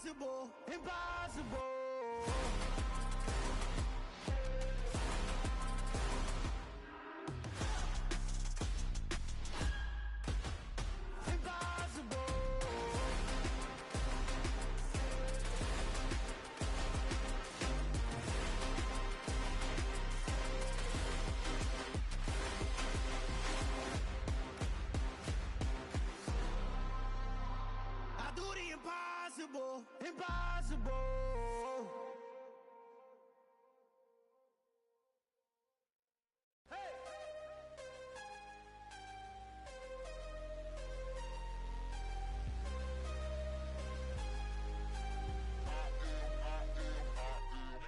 impossible, impossible. Impossible, impossible. Hey!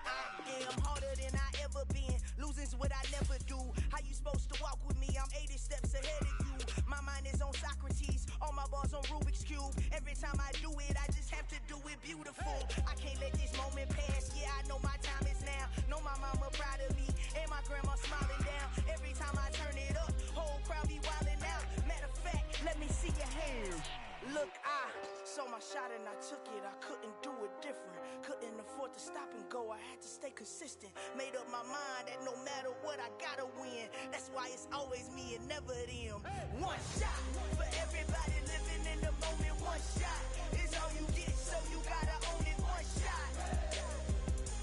I am harder than I ever been. Losing's what I never do. How you supposed to walk with me? I'm 80 steps ahead of you. My mind is on Socrates, all my bars on Rubik's Cube. Every time I do it, I just have to do it beautiful. I can't let this moment pass, yeah, I know my time is now. Know my mama proud of me, and my grandma smiling down. Every time I turn it up, whole crowd be wildin' out. Matter of fact, let me see your hands. Look, I saw my shot and I took it. I couldn't do it different. Couldn't afford to stop and go. I had to stay consistent. Made up my mind that no matter what, I gotta win. That's why it's always me and never them. One shot for everybody living in the moment. One shot is all you get, so you gotta own it. One shot.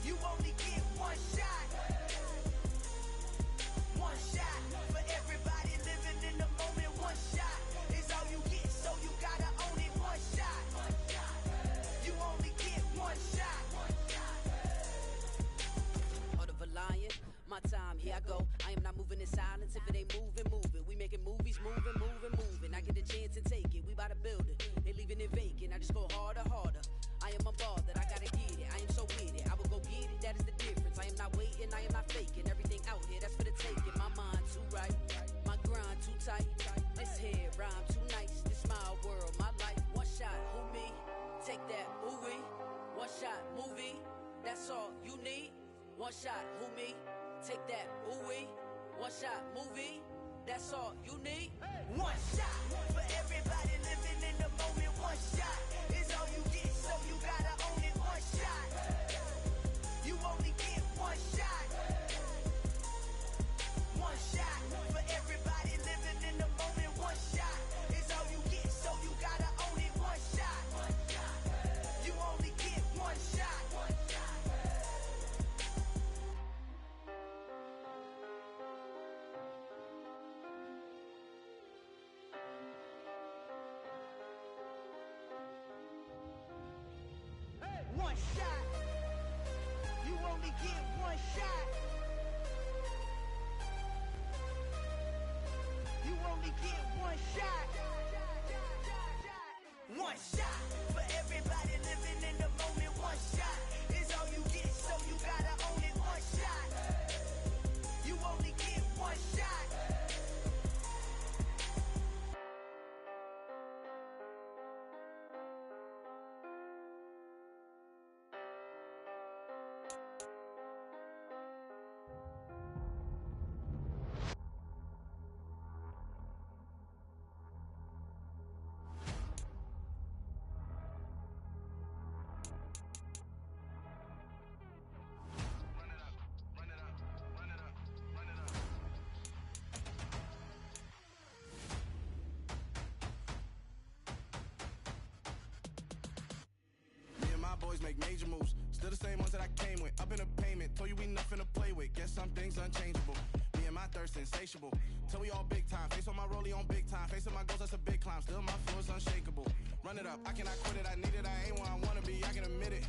You only get one shot. One shot for everybody living in the moment. One shot is all you get, so you gotta own it. One shot. You only get one shot. Heart of a lion, my time, here I go. I am not moving in silence. If it ain't moving, moving. We making movies, moving, moving, moving. I get a chance and take it. We bout to build it. They leaving it vacant. I just go harder, harder. I am a ball that I gotta get it. I am so with it. I will go get it. That is the difference. I am not waiting. I am not faking. Everything out here, that's for the taking. My mind too right. My grind too tight. This head rhyme too nice. This my world, my life. One shot, who me? Take that, ooh wee. One shot, movie. That's all you need. One shot, who me? Take that, ooh wee. One shot, movie. That's all you need. One shot for everybody living in the moment. One shot is all you get, so you gotta own it. One shot. You only get one shot. One shot for everybody living in the moment. One shot is all you get, so you gotta own it. One shot. You only get one shot. One shot. You only get one shot. You only get one shot. One shot for everybody living in the moment. One shot is all you get, so you gotta own it. One shot. You only get one shot. Boys make major moves, still the same ones that I came with. Up in a payment, told you we nothing to play with. Guess some things unchangeable. Me and my thirst insatiable. Till we all big time. Face on my rollie on big time. Facing my goals, that's a big climb. Still my flow is unshakable. Run it up, I cannot quit it. I need it, I ain't where I wanna be. I can admit it.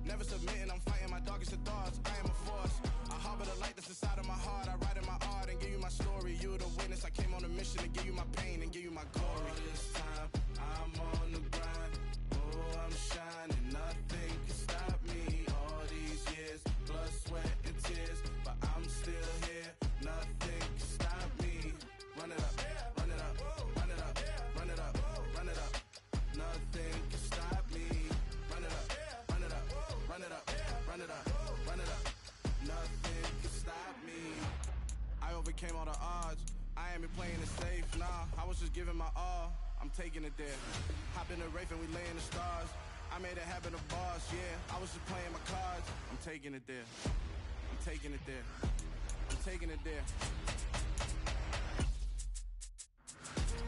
Never submitting, I'm fighting my darkest of thoughts. I am a force. I harbor the light that's inside of my heart. I write in my art and give you my story. You the witness. I came on a mission to give you my pain and give you my glory. All this time, I'm on the grind. Oh, I'm shining. Nothing can stop me. All these years, blood, sweat, and tears. But I'm still here. Nothing can stop me. Run it up, run it up, run it up, run it up, run it up. Nothing can stop me. Run it up, run it up, run it up, run it up, run it up. Nothing can stop me. I overcame all the odds. I ain't been playing it safe, nah. I was just giving my all. I'm taking it there. Hop in the Wraith and we lay in the stars. I made made a habit of bars, yeah. I was just playing my cards. I'm taking it there. I'm taking it there. I'm taking it there.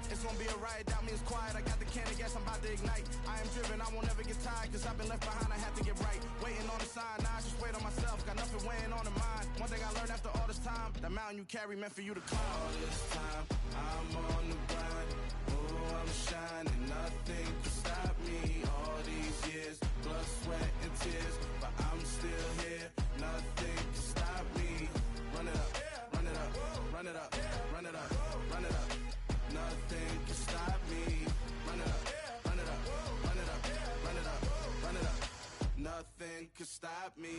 It's gonna be a riot, doubt me it's quiet. I got the can of gas, I'm about to ignite. I am driven, I won't ever get tired, cause I've been left behind, I have to get right. Waiting on the sign, now I just wait on myself. Got nothing weighing on the mind. One thing I learned after all this time, that mountain you carry meant for you to climb. All this time, I'm on the grind. Oh, I'm shining, nothing can stop me. All these years, blood, sweat, and tears, but I'm still here. Nothing can stop me. Run it up, run it up, run it up, run it up, run it up. Nothing can stop me. Run it up, run it up, run it up, run it up, run it up. Nothing can stop me.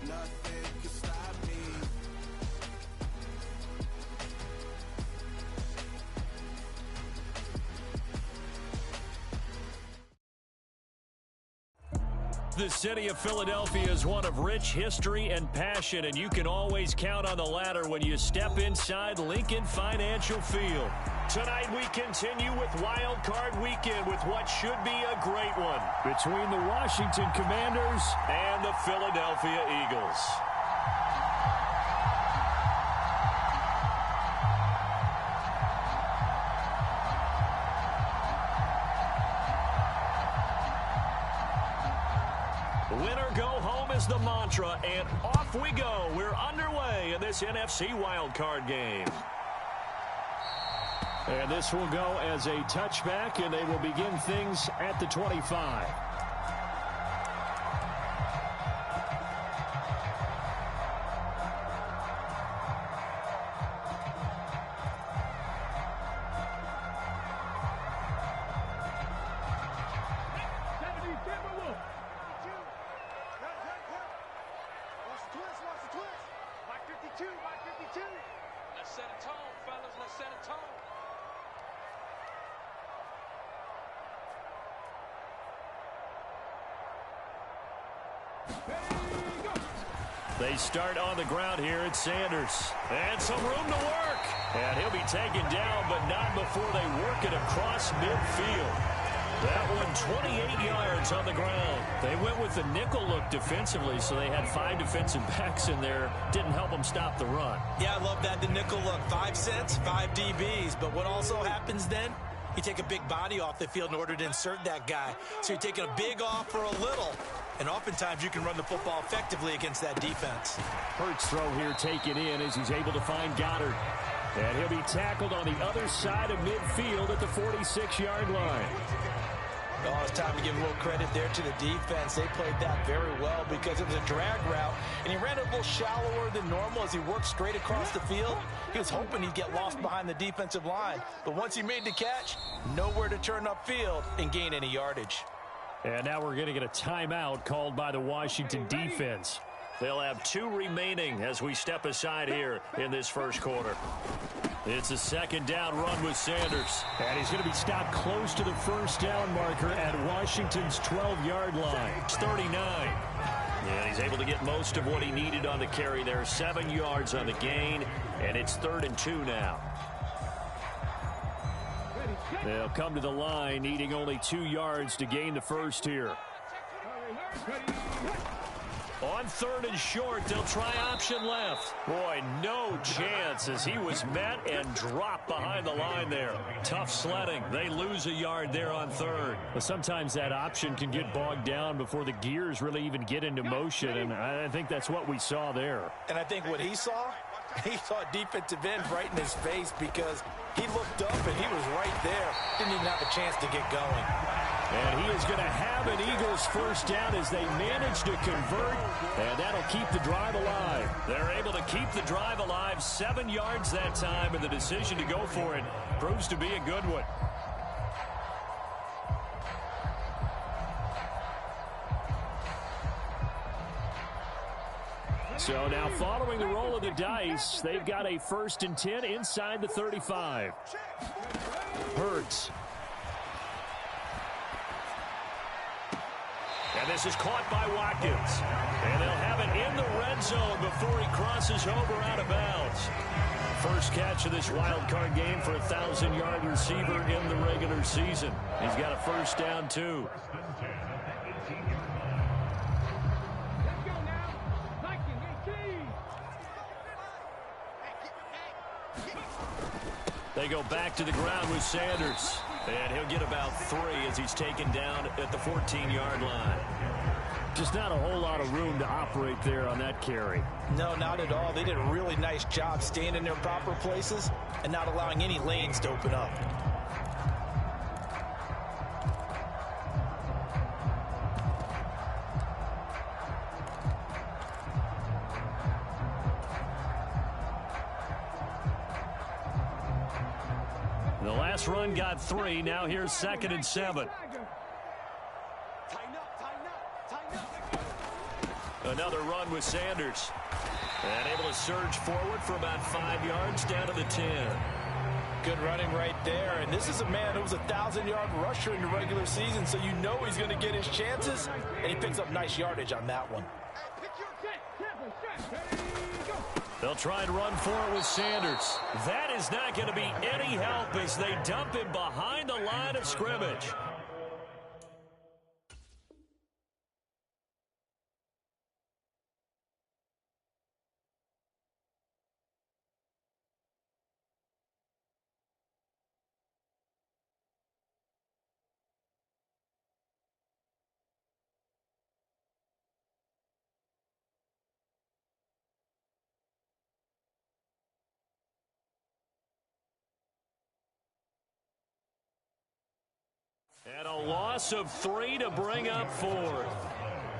Nothing can stop me. The city of Philadelphia is one of rich history and passion, and you can always count on the latter when you step inside Lincoln Financial Field. Tonight we continue with Wildcard Weekend with what should be a great one between the Washington Commanders and the Philadelphia Eagles. Winner go home is the mantra, and off we go. We're underway in this NFC wildcard game. And this will go as a touchback, and they will begin things at the 25. Let's set a tone, fellas. Let's set a tone. They start on the ground here at Sanders. And some room to work. And he'll be taken down, but not before they work it across midfield. That one 28 yards on the ground. They went with the nickel look defensively, so they had 5 defensive backs in there. Didn't help them stop the run. Yeah, I love that, the nickel look. 5 cents, 5 DBs. But what also happens then? You take a big body off the field in order to insert that guy. So you're taking a big off for a little. And oftentimes you can run the football effectively against that defense. Hurts throw here taken in as he's able to find Goddard. And he'll be tackled on the other side of midfield at the 46-yard line. Oh, it's time to give a little credit there to the defense. They played that very well because it was a drag route, and he ran a little shallower than normal as he worked straight across the field. He was hoping he'd get lost behind the defensive line, but once he made the catch, nowhere to turn upfield and gain any yardage. And now we're going to get a timeout called by the Washington defense. They'll have 2 remaining as we step aside here in this first quarter. It's a second down run with Sanders. And he's going to be stopped close to the first down marker at Washington's 12-yard line. It's 39. And he's able to get most of what he needed on the carry there. 7 yards on the gain, and it's 3rd and 2 now. They'll come to the line, needing only 2 yards to gain the first here. On 3rd and short, they'll try option left. Boy, no chance as he was met and dropped behind the line there. Tough sledding. They lose a yard there on 3rd. But sometimes that option can get bogged down before the gears really even get into motion, and I think that's what we saw there. And I think what he saw defensive end right in his face because he looked up and he was right there. Didn't even have a chance to get going. And he is going to have an Eagles first down as they manage to convert, and that'll keep the drive alive. They're able to keep the drive alive, 7 yards that time, and the decision to go for it proves to be a good one. So now following the roll of the dice, they've got a 1st and 10 inside the 35. Hurts. And this is caught by Watkins. And they'll have it in the red zone before he crosses over out of bounds. First catch of this wild card game for a 1,000-yard receiver in the regular season. He's got a first down, too. They go back to the ground with Sanders. And he'll get about 3 as he's taken down at the 14-yard line. Just not a whole lot of room to operate there on that carry. No, not at all. They did a really nice job staying in their proper places and not allowing any lanes to open up. The last run got 3. Now here's 2nd and 7. Another run with Sanders. And able to surge forward for about 5 yards down to the 10. Good running right there. And this is a man who was a 1,000-yard rusher in the regular season, so you know he's going to get his chances. And he picks up nice yardage on that one. They'll try and run for it with Sanders. That is not going to be any help as they dump him behind the line of scrimmage. And a loss of 3 to bring up 4th.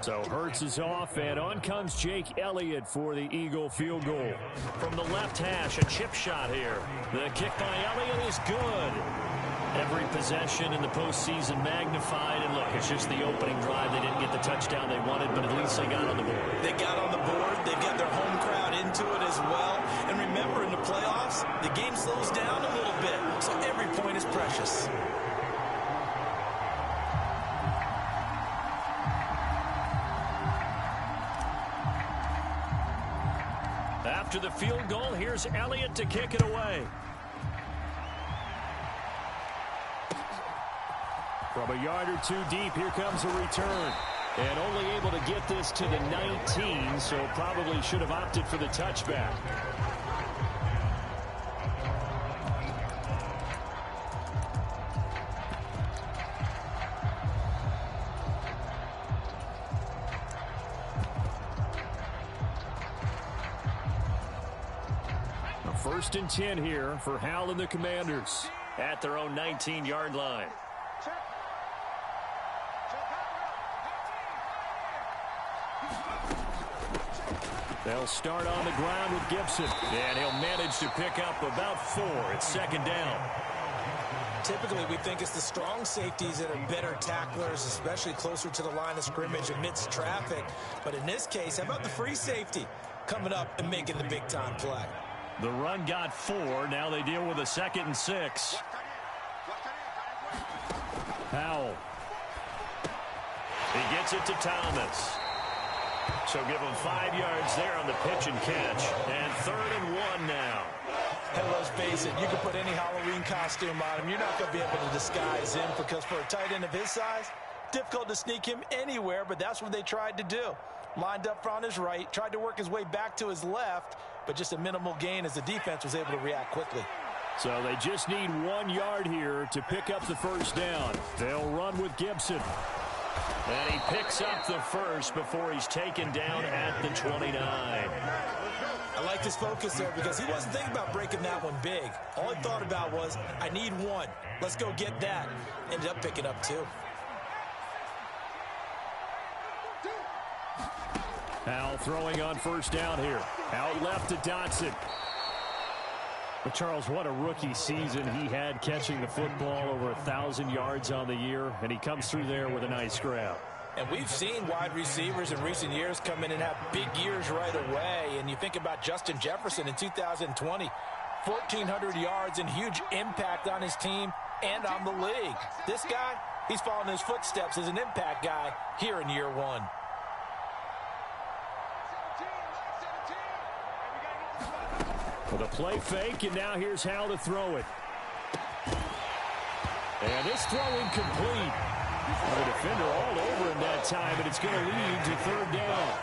So Hurts is off, and on comes Jake Elliott for the Eagle field goal. From the left hash, a chip shot here. The kick by Elliott is good. Every possession in the postseason magnified. And look, it's just the opening drive. They didn't get the touchdown they wanted, but at least they got on the board. They got on the board. They've got their home crowd into it as well. And remember, in the playoffs, the game slows down a little bit, so every point is precious. After the field goal, here's Elliott to kick it away. From a yard or 2 deep, here comes a return. And only able to get this to the 19, so probably should have opted for the touchback. First and 10 here for Hal and the Commanders at their own 19-yard line. They'll start on the ground with Gibson, and he'll manage to pick up about 4. It's 2nd down. Typically, we think it's the strong safeties that are better tacklers, especially closer to the line of scrimmage amidst traffic. But in this case, how about the free safety coming up and making the big-time play? The run got 4. Now they deal with a 2nd and 6. Howell. He gets it to Thomas. So give him 5 yards there on the pitch and catch. And 3rd and 1 now. Hey, let's face it, you can put any Halloween costume on him. You're not going to be able to disguise him because for a tight end of his size, difficult to sneak him anywhere, but that's what they tried to do. Lined up on his right, tried to work his way back to his left, but just a minimal gain as the defense was able to react quickly. So they just need 1 yard here to pick up the first down. They'll run with Gibson. And he picks up the first before he's taken down at the 29. I like his focus there because he wasn't thinking about breaking that one big. All he thought about was, I need 1. Let's go get that. Ended up picking up 2. Howell throwing on first down here. Out left to Dotson. But Charles, what a rookie season he had catching the football, over 1,000 yards on the year, and he comes through there with a nice grab. And we've seen wide receivers in recent years come in and have big years right away. And you think about Justin Jefferson in 2020, 1,400 yards and huge impact on his team and on the league. This guy he's following his footsteps as an impact guy here in year one. With a play fake, and now here's Hal to throw it. And this throw incomplete. The defender all over him that time, and it's going to lead to third down.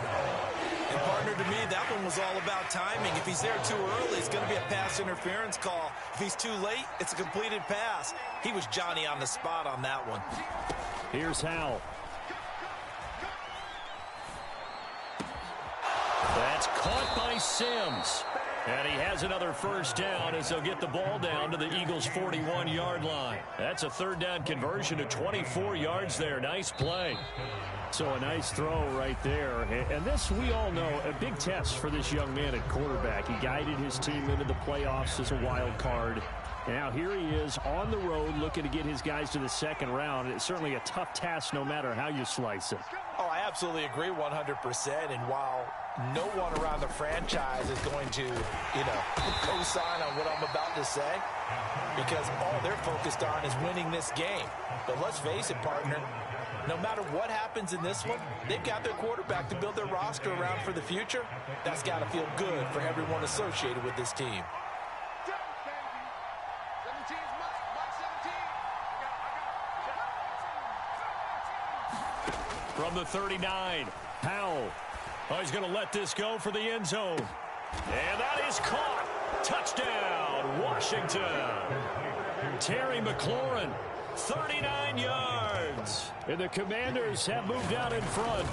And partner, to me, that one was all about timing. If he's there too early, it's going to be a pass interference call. If he's too late, it's a completed pass. He was Johnny on the spot on that one. Here's Hal. That's caught by Sims. And he has another first down as they'll get the ball down to the Eagles' 41-yard line. That's a third down conversion of 24 yards there. Nice play. So a nice throw right there. And this, we all know, a big test for this young man at quarterback. He guided his team into the playoffs as a wild card. Now here he is on the road looking to get his guys to the second round. It's certainly a tough task no matter how you slice it. Oh, I absolutely agree 100%. And while no one around the franchise is going to, co-sign on what I'm about to say, because all they're focused on is winning this game. But let's face it, partner, no matter what happens in this one, they've got their quarterback to build their roster around for the future. That's got to feel good for everyone associated with this team. From the 39, Powell. Oh, he's going to let this go for the end zone. And that is caught. Touchdown, Washington. Terry McLaurin, 39 yards. And the Commanders have moved out in front.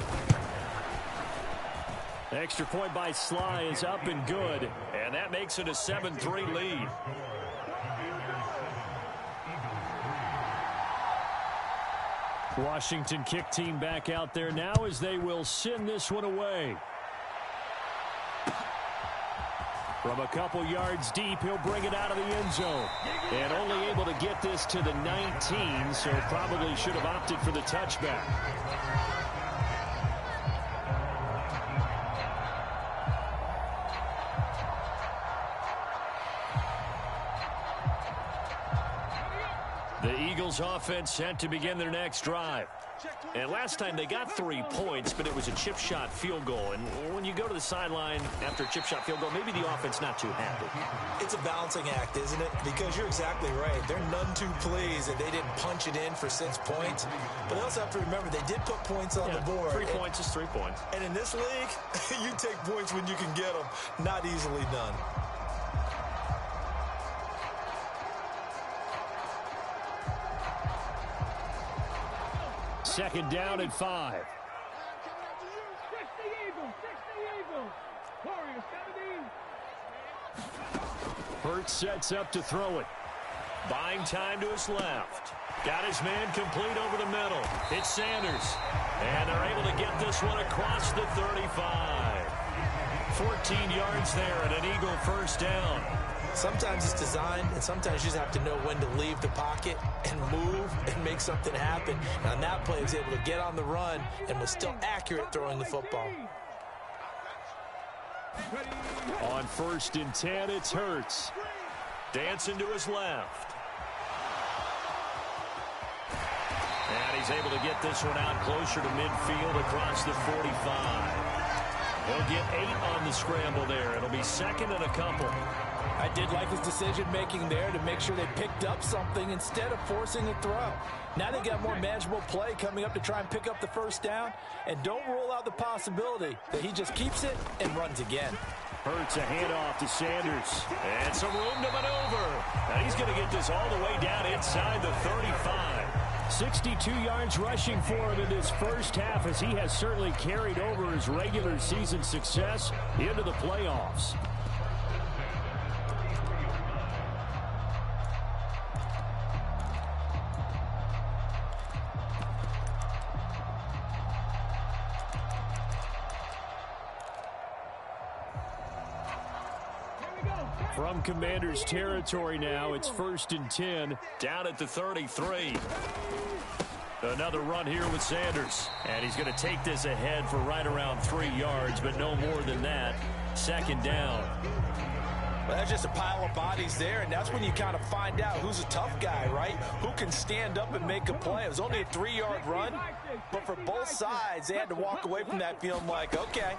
The extra point by Sly is up and good. And that makes it a 7-3 lead. Washington kick team back out there now as they will send this one away. From a couple yards deep, he'll bring it out of the end zone. And only able to get this to the 19, so probably should have opted for the touchback. The Eagles offense set to begin their next drive. And last time they got 3 points, but it was a chip shot field goal. And when you go to the sideline after a chip shot field goal, maybe the offense not too happy. It's a balancing act, isn't it? Because you're exactly right. They're none too pleased that they didn't punch it in for 6 points. But they also have to remember they did put points on the board. 3 points is 3 points. And in this league, you take points when you can get them. Not easily done. Second down and 5. Hurts sets up to throw it. Buying time to his left. Got his man complete over the middle. It's Sanders. And they're able to get this one across the 35. 14 yards there and an Eagle first down. Sometimes it's designed, and sometimes you just have to know when to leave the pocket and move and make something happen. And on that play, he was able to get on the run and was still accurate throwing the football. On 1st and 10, it's Hurts. Dancing to his left. And he's able to get this one out closer to midfield across the 45. He'll get 8 on the scramble there. It'll be second and a couple. I did like his decision-making there to make sure they picked up something instead of forcing a throw. Now they got more manageable play coming up to try and pick up the first down. And don't rule out the possibility that he just keeps it and runs again. Hurts a handoff to Sanders. And some room to maneuver. Now he's going to get this all the way down inside the 35. 62 yards rushing for him in this first half as he has certainly carried over his regular season success into the playoffs. From Commanders territory now, it's 1st and 10, down at the 33. Another run here with Sanders. And he's going to take this ahead for right around 3 yards, but no more than that. Second down. Well, that's just a pile of bodies there, and that's when you kind of find out who's a tough guy, right? Who can stand up and make a play. It was only a 3-yard run, but for both sides, they had to walk away from that feeling like, okay,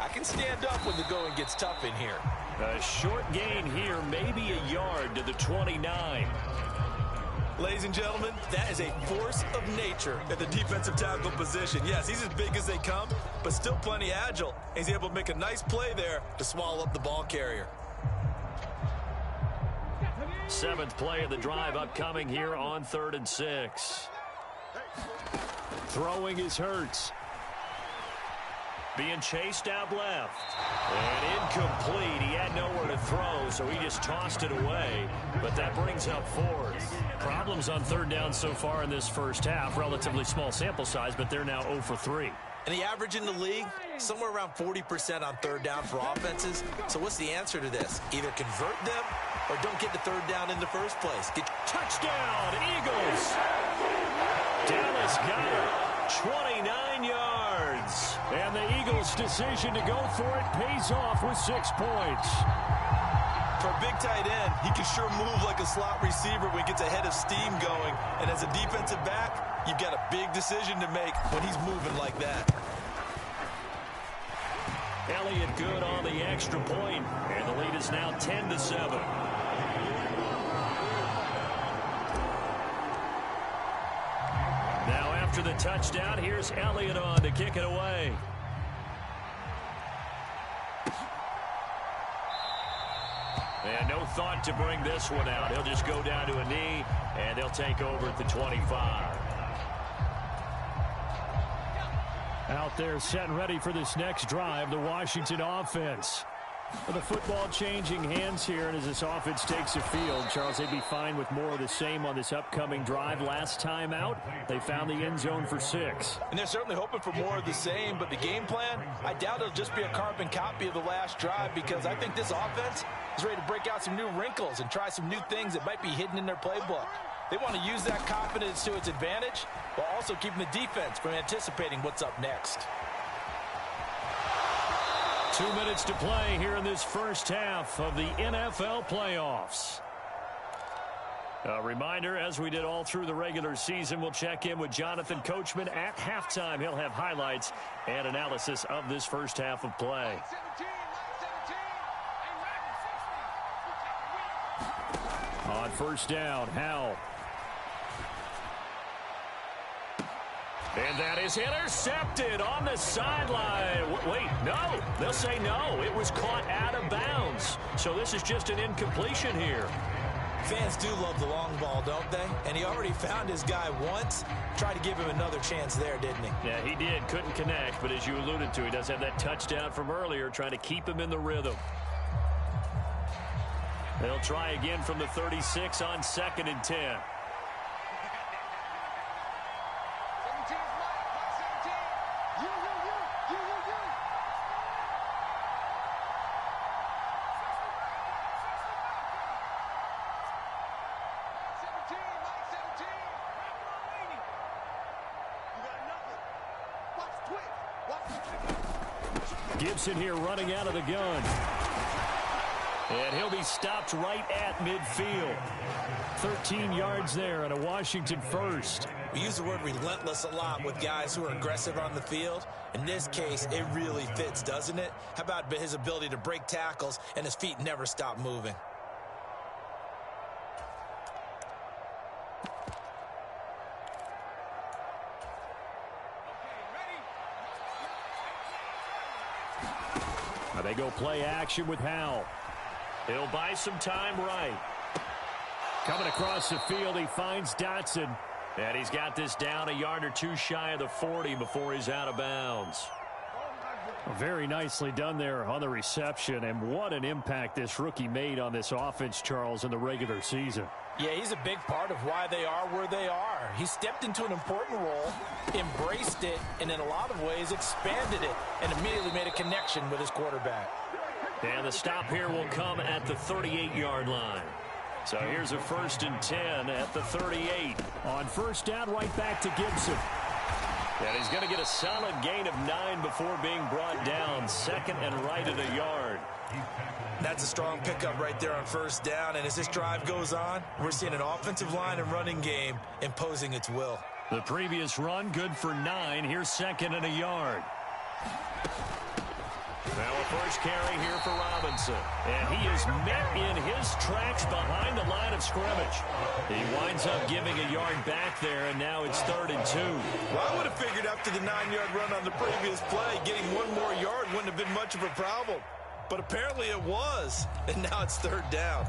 I can stand up when the going gets tough in here. A short gain here, maybe a yard to the 29. Ladies and gentlemen, that is a force of nature at the defensive tackle position. Yes, he's as big as they come, but still plenty agile. He's able to make a nice play there to swallow up the ball carrier. 7th play of the drive upcoming here on 3rd and 6. Throwing is Hurts. Being chased out left. And incomplete. He had nowhere to throw, so he just tossed it away. But that brings up 4th. Problems on 3rd down so far in this first half. Relatively small sample size, but they're now 0 for 3. And the average in the league, somewhere around 40% on 3rd down for offenses. So what's the answer to this? Either convert them or don't get the 3rd down in the first place. Touchdown, Eagles! Dallas got it. 29 yards. And the Eagles' decision to go for it pays off with 6 points. For a big tight end, he can sure move like a slot receiver when he gets a head of steam going. And as a defensive back, you've got a big decision to make when he's moving like that. Elliott good on the extra point, and the lead is now 10-7. Now after the touchdown, here's Elliott on to kick it away. And no thought to bring this one out. He'll just go down to a knee, and they'll take over at the 25. Out there set and ready for this next drive, the Washington offense. With the football changing hands here, and as this offense takes the field, Charles, they'd be fine with more of the same on this upcoming drive. Last time out, they found the end zone for 6. And they're certainly hoping for more of the same, but the game plan, I doubt it'll just be a carbon copy of the last drive, because I think this offense is ready to break out some new wrinkles and try some new things that might be hidden in their playbook. They want to use that confidence to its advantage, while also keeping the defense from anticipating what's up next. 2 minutes to play here in this first half of the NFL playoffs. A reminder, as we did all through the regular season, we'll check in with Jonathan Coachman at halftime. He'll have highlights and analysis of this first half of play. On first down, Howell. And that is intercepted on the sideline. Wait, no. They'll say no. It was caught out of bounds. So this is just an incompletion here. Fans do love the long ball, don't they? And he already found his guy once. Tried to give him another chance there, didn't he? Yeah, he did. Couldn't connect. But as you alluded to, he does have that touchdown from earlier, trying to keep him in the rhythm. They'll try again from the 36 on 2nd and 10. Gibson here running out of the gun. And he'll be stopped right at midfield. 13 yards there and a Washington first. We use the word relentless a lot with guys who are aggressive on the field. In this case, it really fits, doesn't it? How about his ability to break tackles and his feet never stop moving? Now they go play action with Howell. He'll buy some time right. Coming across the field, he finds Dotson. And he's got this down a yard or two shy of the 40 before he's out of bounds. Very nicely done there on the reception. And what an impact this rookie made on this offense, Charles, in the regular season. Yeah, he's a big part of why they are where they are. He stepped into an important role, embraced it, and in a lot of ways expanded it, and immediately made a connection with his quarterback. And the stop here will come at the 38-yard line. So here's a 1st and 10 at the 38. On first down, right back to Gibson. And he's going to get a solid gain of 9 before being brought down. 2nd and right at a yard. That's a strong pickup right there on first down. And as this drive goes on, we're seeing an offensive line and running game imposing its will. The previous run, good for 9. Here's 2nd and a yard. Now a first carry here for Robinson. And he is met in his tracks behind the line of scrimmage. He winds up giving a yard back there, and now it's 3rd and 2. Well, I would have figured after the 9-yard run on the previous play, getting one more yard wouldn't have been much of a problem. But apparently it was, and now it's 3rd down.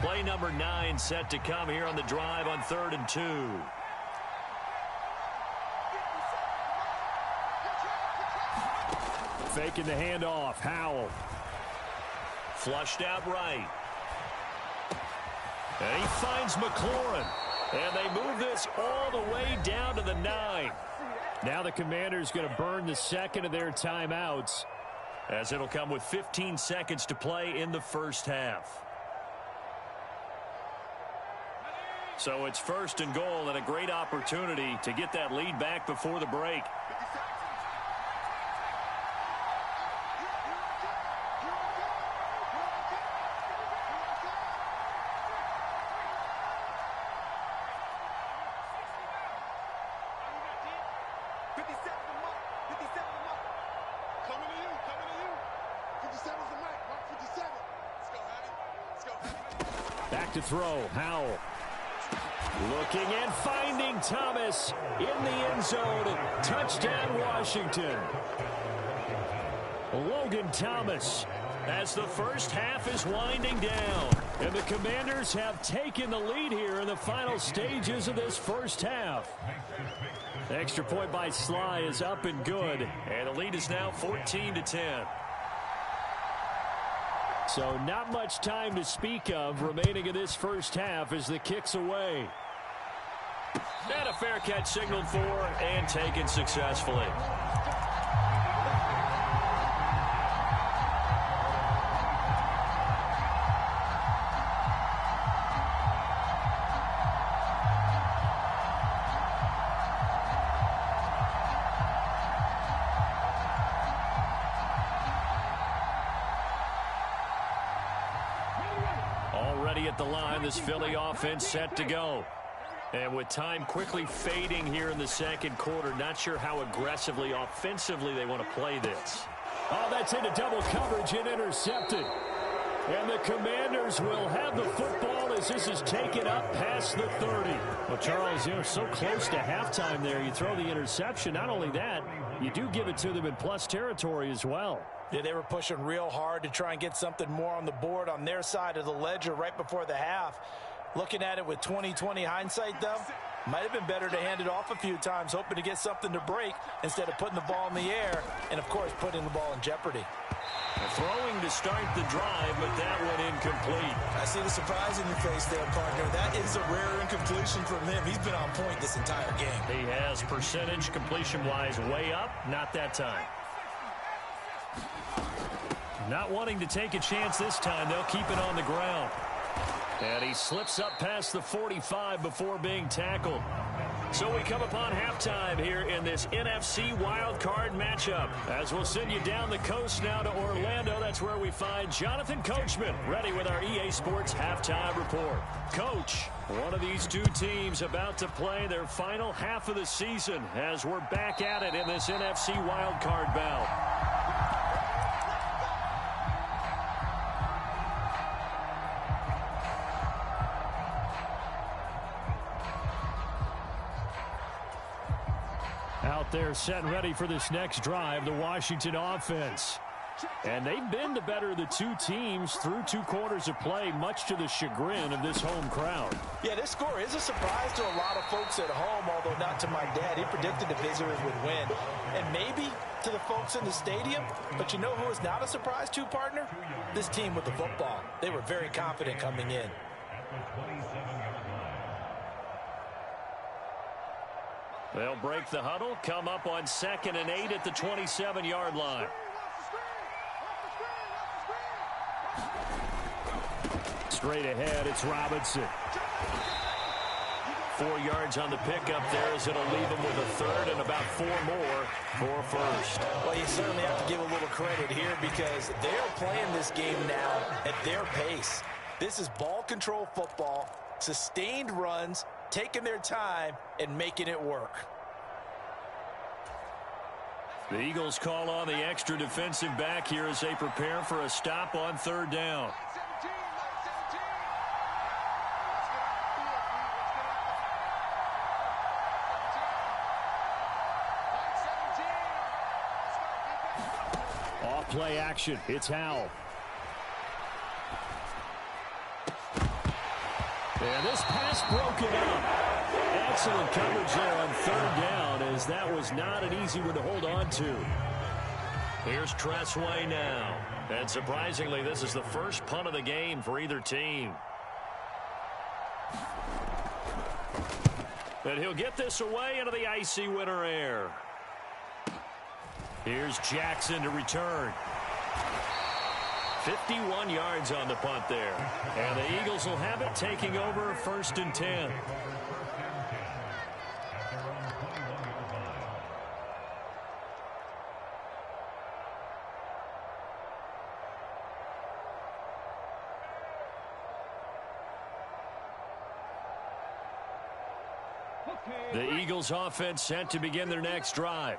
Play number 9 set to come here on the drive on 3rd and 2. Faking the handoff. Howell. Flushed out right. And he finds McLaurin. And they move this all the way down to the 9. Now the Commanders going to burn the 2nd of their timeouts, as it'll come with 15 seconds to play in the first half. So it's 1st and goal, and a great opportunity to get that lead back before the break. Back to throw. Howell. Looking and finding Thomas in the end zone. Touchdown, Washington. Logan Thomas, as the first half is winding down. And the Commanders have taken the lead here in the final stages of this first half. The extra point by Sly is up and good. And the lead is now 14-10. So not much time to speak of remaining in this first half as the kick's away. And a fair catch signaled for and taken successfully. Already at the line, this Philly offense set to go. And with time quickly fading here in the second quarter, not sure how aggressively, offensively they want to play this. Oh, that's into double coverage and intercepted. And the Commanders will have the football as this is taken up past the 30. Well, Charles, you know, so close to halftime there. You throw the interception. Not only that, you do give it to them in plus territory as well. Yeah, they were pushing real hard to try and get something more on the board on their side of the ledger right before the half. Looking at it with 20/20 hindsight, though, might have been better to hand it off a few times, hoping to get something to break instead of putting the ball in the air and, of course, putting the ball in jeopardy. Throwing to start the drive, but that one incomplete. I see the surprise in your face there, partner. That is a rare incompletion from him. He's been on point this entire game. He has percentage completion-wise way up, not that time. Not wanting to take a chance this time, they'll keep it on the ground. And he slips up past the 45 before being tackled. So we come upon halftime here in this NFC Wildcard matchup. As we'll send you down the coast now to Orlando. That's where we find Jonathan Coachman ready with our EA Sports Halftime Report. Coach, one of these two teams about to play their final half of the season as we're back at it in this NFC Wildcard bout. Out there set and ready for this next drive, the Washington offense. And they've been the better of the two teams through 2 quarters of play, much to the chagrin of this home crowd. Yeah, this score is a surprise to a lot of folks at home, although not to my dad. He predicted the visitors would win. And maybe to the folks in the stadium, but you know who is not a surprise to, partner? This team with the football. They were very confident coming in. They'll break the huddle, come up on 2nd and 8 at the 27-yard line. Straight ahead, it's Robinson. 4 yards on the pickup there, as it'll leave them with a third and about 4 more for first. Well, you certainly have to give a little credit here because they are playing this game now at their pace. This is ball control football, sustained runs, taking their time and making it work. The Eagles call on the extra defensive back here as they prepare for a stop on third down. Off play action. It's Howell. And this pass broken up. Excellent coverage there on third down, as that was not an easy one to hold on to. Here's Tressway now. And surprisingly, this is the first punt of the game for either team. And he'll get this away into the icy winter air. Here's Jackson to return. 51 yards on the punt there. And the Eagles will have it, taking over 1st and 10. The Eagles offense set to begin their next drive.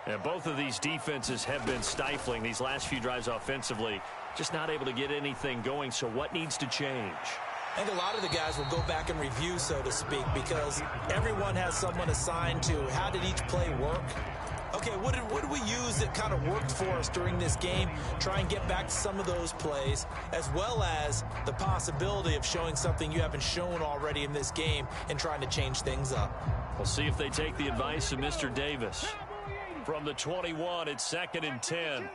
And both of these defenses have been stifling these last few drives offensively. Just not able to get anything going, so what needs to change? I think a lot of the guys will go back and review, so to speak, because everyone has someone assigned to how did each play work. Okay, what did we use that kind of worked for us during this game? Try and get back to some of those plays, as well as the possibility of showing something you haven't shown already in this game and trying to change things up. We'll see if they take the advice of Mr. Davis. From the 21, it's 2nd and 10.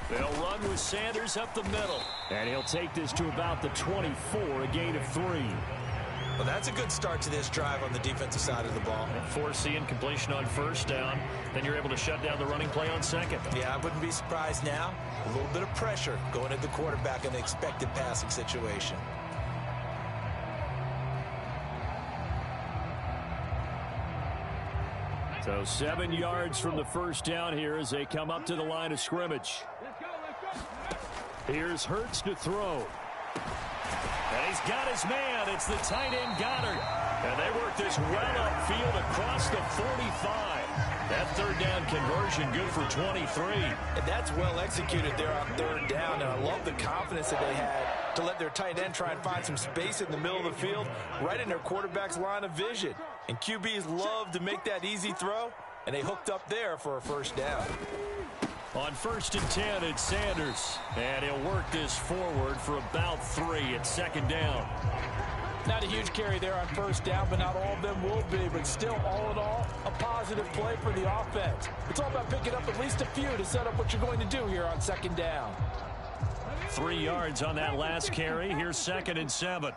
They'll run with Sanders up the middle. And he'll take this to about the 24, a gain of 3. Well, that's a good start to this drive on the defensive side of the ball. Force the incompletion on first down. Then you're able to shut down the running play on second. Yeah, I wouldn't be surprised now. A little bit of pressure going at the quarterback in the expected passing situation. So 7 yards from the first down here as they come up to the line of scrimmage. Here's Hurts to throw. And he's got his man. It's the tight end Goddard. And they work this well upfield across the 45. That third down conversion good for 23. And that's well executed there on third down. And I love the confidence that they had to let their tight end try and find some space in the middle of the field, right in their quarterback's line of vision. And QBs love to make that easy throw, and they hooked up there for a first down. On 1st and 10, it's Sanders. And he'll work this forward for about 3 at 2nd down. Not a huge carry there on first down, but not all of them will be. But still, all in all, a positive play for the offense. It's all about picking up at least a few to set up what you're going to do here on 2nd down. 3 yards on that last carry. Here's 2nd and 7.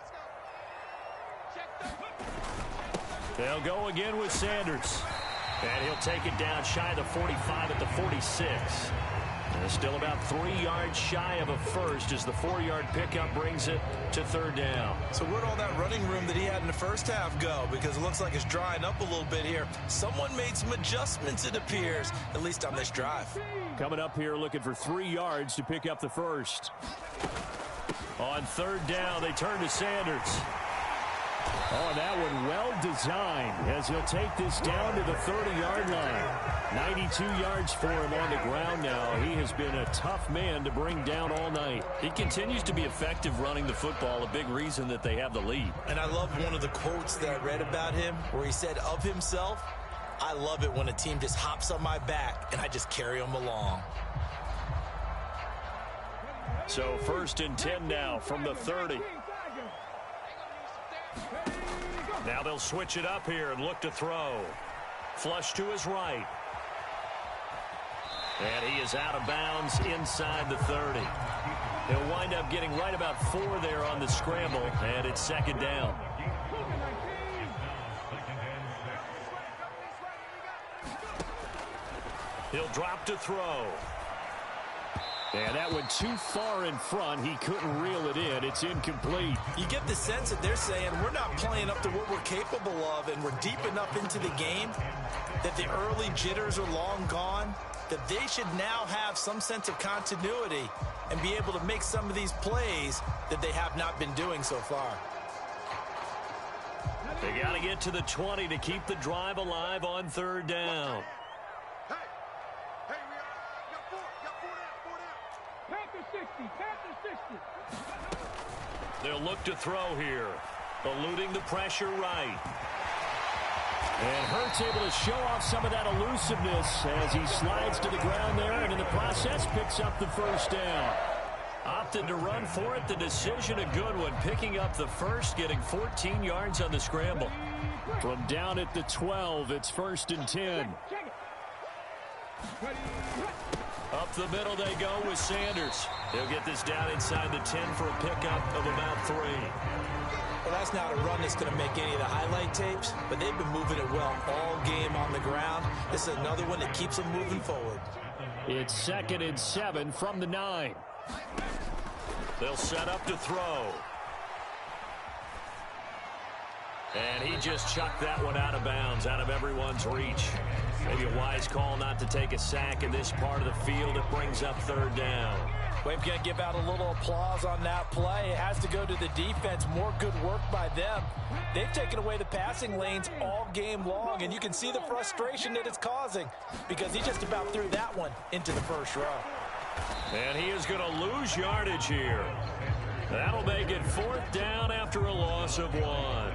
They'll go again with Sanders. And he'll take it down shy of the 45 at the 46. And still about 3 yards shy of a first as the 4-yard pickup brings it to third down. So where'd all that running room that he had in the first half go? Because it looks like it's drying up a little bit here. Someone made some adjustments, it appears, at least on this drive. Coming up here looking for 3 yards to pick up the first. On third down, they turn to Sanders. Oh, that one well designed as he'll take this down to the 30-yard line. 92 yards for him on the ground now. He has been a tough man to bring down all night. He continues to be effective running the football, a big reason that they have the lead. And I love one of the quotes that I read about him where he said of himself, "I love it when a team just hops on my back and I just carry them along." So 1st and 10 now from the 30. Now they'll switch it up here and look to throw. Flush to his right. And he is out of bounds inside the 30. He'll wind up getting right about 4 there on the scramble, and it's 2nd down. He'll drop to throw. And that went too far in front. He couldn't reel it in. It's incomplete. You get the sense that they're saying we're not playing up to what we're capable of, and we're deep enough into the game that the early jitters are long gone, that they should now have some sense of continuity and be able to make some of these plays that they have not been doing so far. They got to get to the 20 to keep the drive alive on third down. They'll look to throw here, eluding the pressure right. And Hurts able to show off some of that elusiveness as he slides to the ground there, and in the process picks up the first down. Opted to run for it. The decision a good one, picking up the first, getting 14 yards on the scramble. From down at the 12, it's 1st and 10. Up the middle they go with Sanders. They'll get this down inside the 10 for a pickup of about 3. Well, that's not a run that's going to make any of the highlight tapes, but they've been moving it well all game on the ground. This is another one that keeps them moving forward. It's 2nd and 7 from the 9. They'll set up to throw. And he just chucked that one out of bounds, out of everyone's reach. Maybe a wise call not to take a sack in this part of the field. It brings up third down. We've got to give out a little applause on that play. It has to go to the defense. More good work by them. They've taken away the passing lanes all game long, and you can see the frustration that it's causing because he just about threw that one into the first row. And he is going to lose yardage here. That'll make it 4th down after a loss of 1.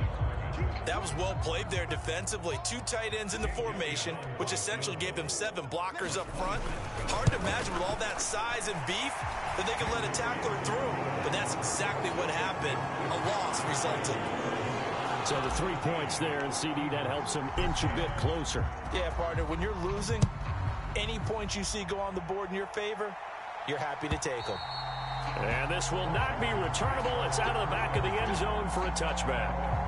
That was well played there defensively. 2 tight ends in the formation, which essentially gave them 7 blockers up front. Hard to imagine with all that size and beef that they could let a tackler through. But that's exactly what happened. A loss resulted. So the 3 points there, and CD, that helps them inch a bit closer. Yeah, partner, when you're losing, any points you see go on the board in your favor, you're happy to take them. And this will not be returnable. It's out of the back of the end zone for a touchback.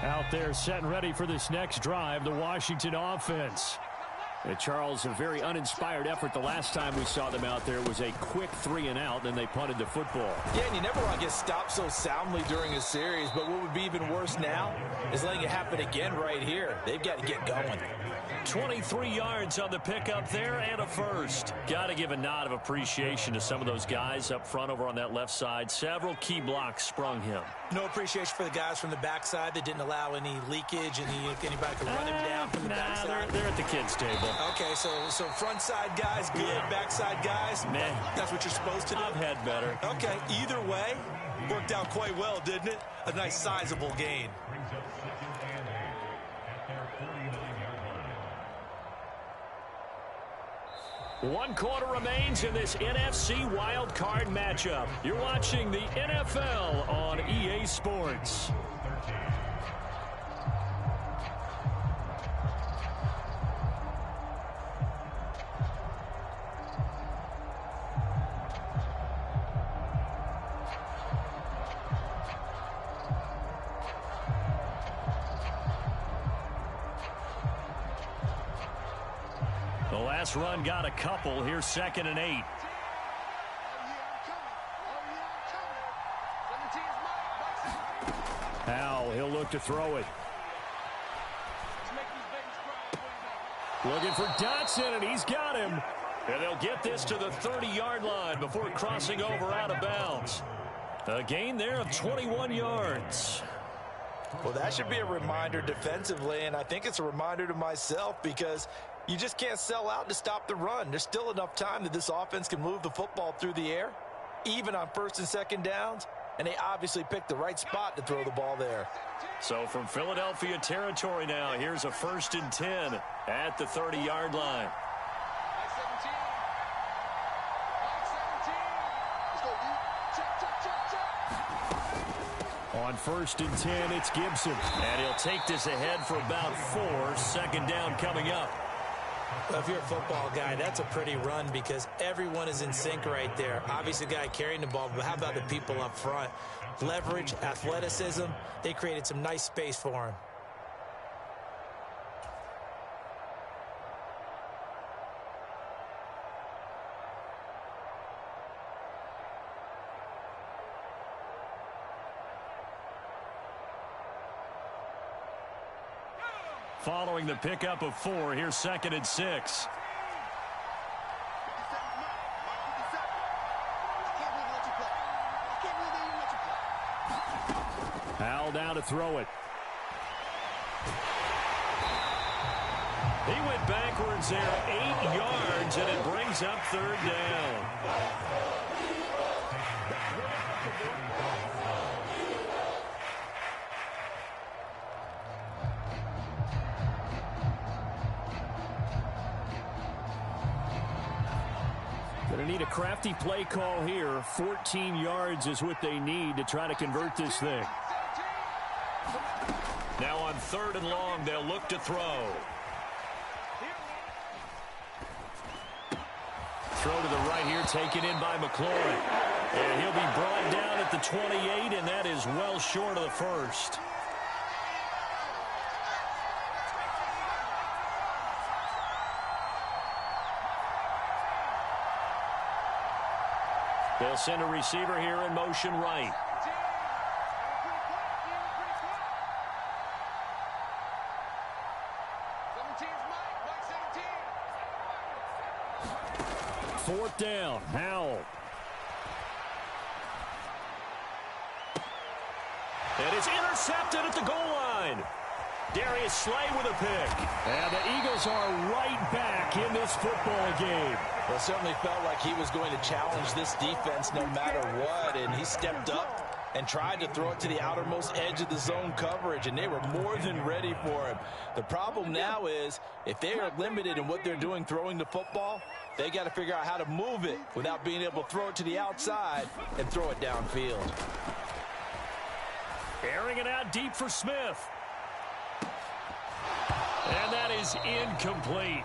Out there set and ready for this next drive, the Washington offense. And Charles, a very uninspired effort the last time we saw them out there was a quick 3 and out, then they punted the football. Yeah, and you never want to get stopped so soundly during a series, but what would be even worse now is letting it happen again right here. They've got to get going. 23 yards on the pickup there and a first. Got to give a nod of appreciation to some of those guys up front over on that left side. Several key blocks sprung him. No appreciation for the guys from the backside that didn't allow any leakage, anybody could run him down from the backside. They're at the kids' table. Okay, so front side guys good, backside guys, meh. That's what you're supposed to do? I've had better. Okay, either way, worked out quite well, didn't it? A nice sizable gain. One quarter remains in this NFC Wildcard matchup. You're watching the NFL on EA Sports. The last run got a couple. Here's 2nd and 8. Now he'll look to throw it. Looking for Dotson, and he's got him. And they'll get this to the 30-yard line before crossing over out of bounds. A gain there of 21 yards. Well, that should be a reminder defensively, and I think it's a reminder to myself because you just can't sell out to stop the run. There's still enough time that this offense can move the football through the air, even on 1st and 2nd downs, and they obviously picked the right spot to throw the ball there. So from Philadelphia territory now, here's a 1st and 10 at the 30-yard line. On 1st and 10, it's Gibson. And he'll take this ahead for about 4. 2nd down coming up. Well, if you're a football guy, that's a pretty run because everyone is in sync right there. Obviously, the guy carrying the ball, but how about the people up front? Leverage, athleticism, they created some nice space for him. Following the pickup of 4, here's 2nd and 6. Howell down to throw it. He went backwards there 8 yards, and it brings up 3rd down. Going to need a crafty play call here. 14 yards is what they need to try to convert this thing. Now on 3rd and long, they'll look to throw. Throw to the right here, taken in by McLaurin. And he'll be brought down at the 28, and that is well short of the first. They'll send a receiver here in motion right. Fourth down, Howell. And it's intercepted at the goal line. Darius Slay with a pick. And the Eagles are right back in this football game. Well, it certainly felt like he was going to challenge this defense no matter what, and he stepped up and tried to throw it to the outermost edge of the zone coverage, and they were more than ready for him. The problem now is if they are limited in what they're doing throwing the football, they got to figure out how to move it without being able to throw it to the outside and throw it downfield. Airing it out deep for Smith. And that is incomplete.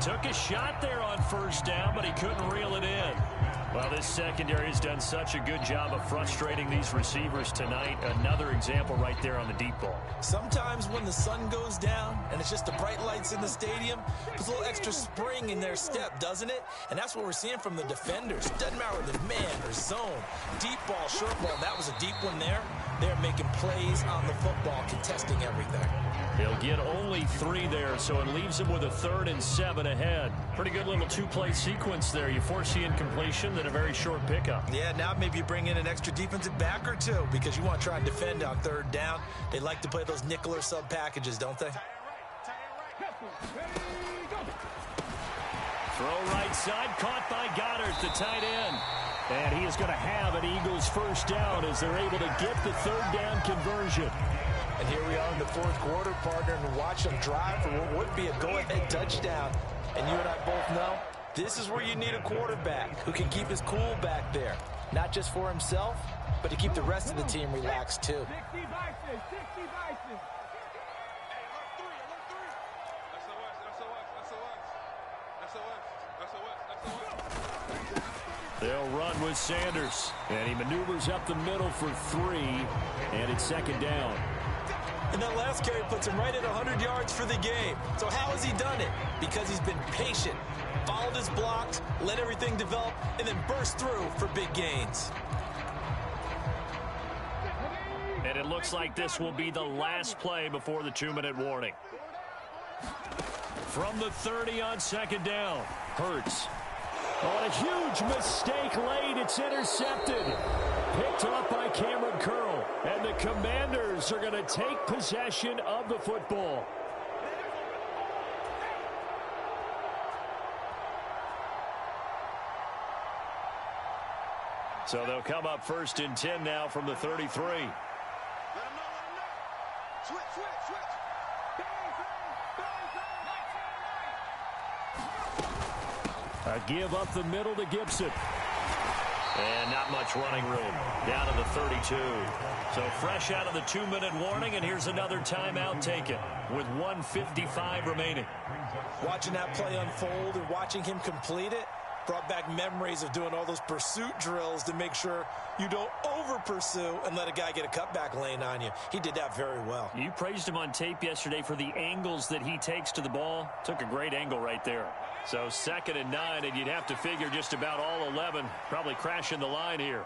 Took a shot there on 1st down, but he couldn't reel it in. Well, this secondary has done such a good job of frustrating these receivers tonight. Another example right there on the deep ball. Sometimes when the sun goes down and it's just the bright lights in the stadium, puts a little extra spring in their step, doesn't it? And that's what we're seeing from the defenders. Doesn't matter whether it's man or zone. Deep ball, short ball. That was a deep one there. They're making plays on the football, contesting everything. He'll get only 3 there, so it leaves him with a 3rd and 7 ahead. Pretty good little 2-play sequence there. You force the incompletion, then a very short pickup. Yeah, now maybe you bring in an extra defensive back or 2 because you want to try and defend on 3rd down. They like to play those nickel or sub packages, don't they? Throw right side, caught by Goddard, the tight end. And he is going to have an Eagles 1st down as they're able to get the 3rd down conversion. And here we are in the 4th quarter, partner, and watch them drive for what would be a go-ahead touchdown. And you and I both know this is where you need a quarterback who can keep his cool back there. Not just for himself, but to keep the rest of the team relaxed, too. They'll run with Sanders. And he maneuvers up the middle for 3. And it's 2nd down. And that last carry puts him right at 100 yards for the game. So how has he done it? Because he's been patient, followed his blocks, let everything develop, and then burst through for big gains. And it looks like this will be the last play before the 2-minute warning. From the 30 on 2nd down, Hurts. Oh, a huge mistake late. It's intercepted. Picked up by Cameron Curl. And the Commanders are going to take possession of the football. So they'll come up 1st and 10 now from the 33. Switch. A give up the middle to Gibson. And not much running room. Down to the 32. So fresh out of the 2-minute warning, and here's another timeout taken with 1:55 remaining. Watching that play unfold and watching him complete it brought back memories of doing all those pursuit drills to make sure you don't over-pursue and let a guy get a cutback lane on you. He did that very well. You praised him on tape yesterday for the angles that he takes to the ball. Took a great angle right there. So 2nd and 9, and you'd have to figure just about all 11 probably crashing the line here.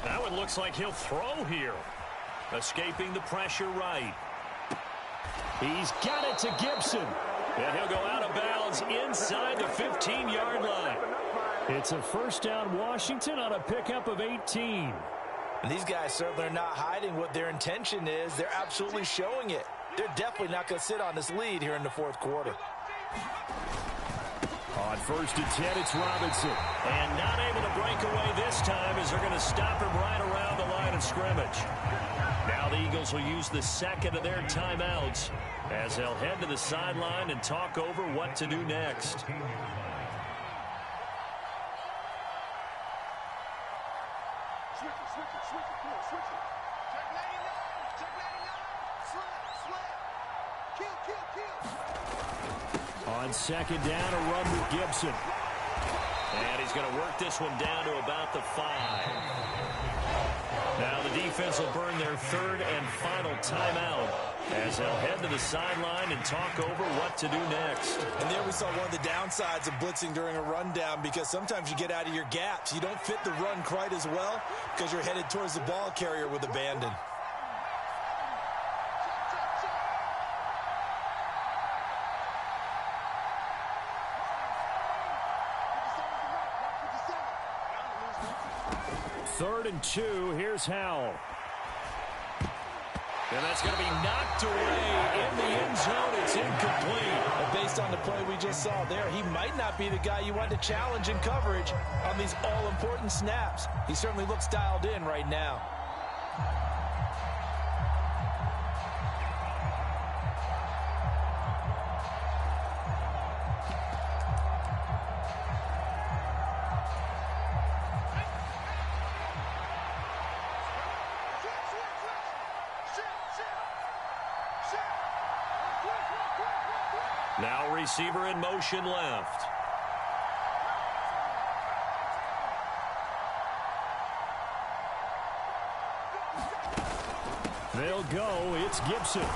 Now it looks like he'll throw here. Escaping the pressure right. He's got it to Gibson. And he'll go out of bounds inside the 15-yard line. It's a first down Washington on a pickup of 18. And these guys certainly are not hiding what their intention is. They're absolutely showing it. They're definitely not going to sit on this lead here in the fourth quarter. On 1st and 10, it's Robinson. And not able to break away this time as they're going to stop him right around the line of scrimmage. Now the Eagles will use the second of their timeouts as they'll head to the sideline and talk over what to do next. On 2nd down, a run with Gibson. And he's going to work this one down to about the 5. Now the defense will burn their 3rd and final timeout as they'll head to the sideline and talk over what to do next. And there we saw one of the downsides of blitzing during a rundown, because sometimes you get out of your gaps. You don't fit the run quite as well because you're headed towards the ball carrier with abandon. Third and 2, here's Howell. And that's going to be knocked away in the end zone. It's incomplete. And based on the play we just saw there, he might not be the guy you want to challenge in coverage on these all-important snaps. He certainly looks dialed in right now. Now receiver in motion left. They'll go. It's Gibson.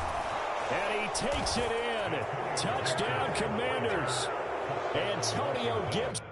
And he takes it in. Touchdown, Commanders. Antonio Gibson.